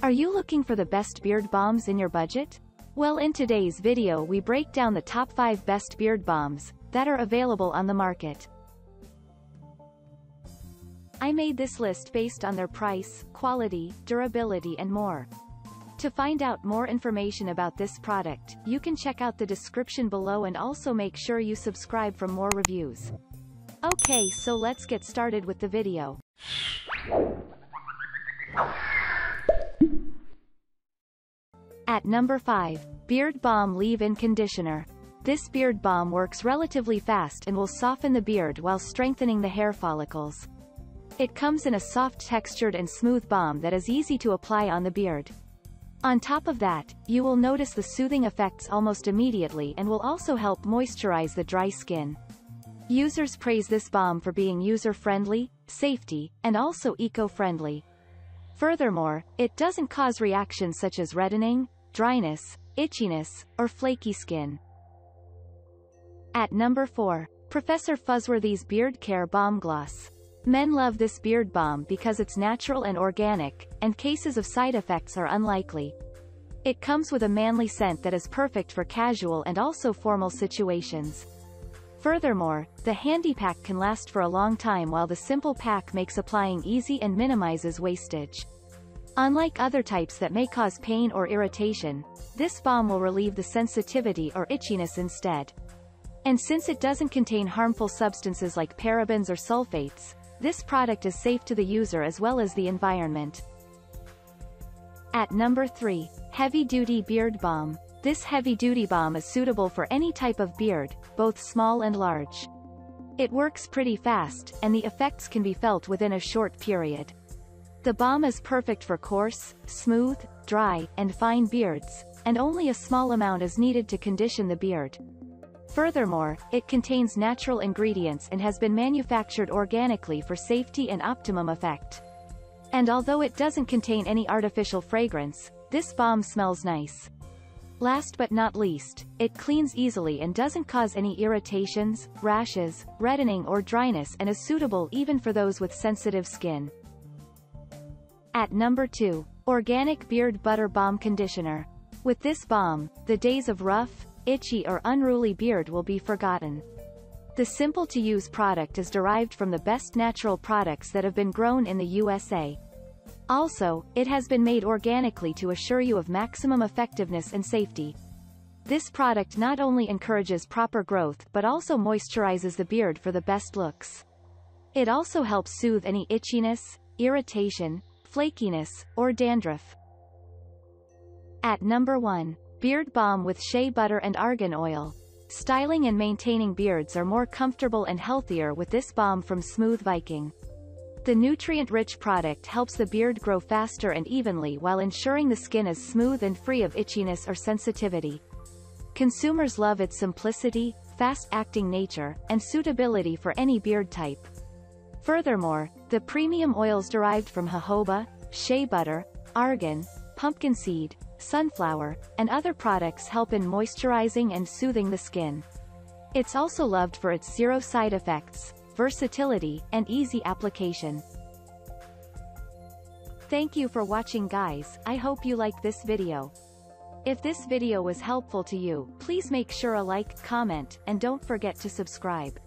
Are you looking for the best beard balms in your budget? Well, in today's video we break down the top 5 best beard balms that are available on the market. I made this list based on their price, quality, durability and more. To find out more information about this product, you can check out the description below and also make sure you subscribe for more reviews. Okay, so let's get started with the video. At number 5, Beard Balm Leave-In Conditioner. This beard balm works relatively fast and will soften the beard while strengthening the hair follicles. It comes in a soft textured and smooth balm that is easy to apply on the beard. On top of that, you will notice the soothing effects almost immediately and will also help moisturize the dry skin. Users praise this balm for being user-friendly, safety, and also eco-friendly. Furthermore, it doesn't cause reactions such as reddening, dryness, itchiness, or flaky skin. At number 4, Professor Fuzzworthy's Beard Care Balm Gloss. Men love this beard balm because it's natural and organic, and cases of side effects are unlikely. It comes with a manly scent that is perfect for casual and also formal situations. Furthermore, the handy pack can last for a long time while the simple pack makes applying easy and minimizes wastage. Unlike other types that may cause pain or irritation, this balm will relieve the sensitivity or itchiness instead. And since it doesn't contain harmful substances like parabens or sulfates, this product is safe to the user as well as the environment. At number 3, Heavy Duty Beard Balm. This heavy-duty balm is suitable for any type of beard, both small and large. It works pretty fast, and the effects can be felt within a short period. The balm is perfect for coarse, smooth, dry, and fine beards, and only a small amount is needed to condition the beard. Furthermore, it contains natural ingredients and has been manufactured organically for safety and optimum effect. And although it doesn't contain any artificial fragrance, this balm smells nice. Last but not least, it cleans easily and doesn't cause any irritations, rashes, reddening or dryness and is suitable even for those with sensitive skin. At number 2, Organic Beard Butter Balm Conditioner. With this balm, the days of rough, itchy or unruly beard will be forgotten. The simple-to-use product is derived from the best natural products that have been grown in the USA. Also, it has been made organically to assure you of maximum effectiveness and safety. This product not only encourages proper growth but also moisturizes the beard for the best looks. It also helps soothe any itchiness, irritation, flakiness, or dandruff. At number 1, Beard Balm with Shea Butter and Argan Oil. Styling and maintaining beards are more comfortable and healthier with this balm from Viking. The nutrient-rich product helps the beard grow faster and evenly while ensuring the skin is smooth and free of itchiness or sensitivity. Consumers love its simplicity, fast-acting nature, and suitability for any beard type. Furthermore, the premium oils derived from jojoba, shea butter, argan, pumpkin seed, sunflower, and other products help in moisturizing and soothing the skin. It's also loved for its zero side effects, versatility, and easy application. Thank you for watching, guys. I hope you like this video. If this video was helpful to you, please make sure a like, comment, and don't forget to subscribe.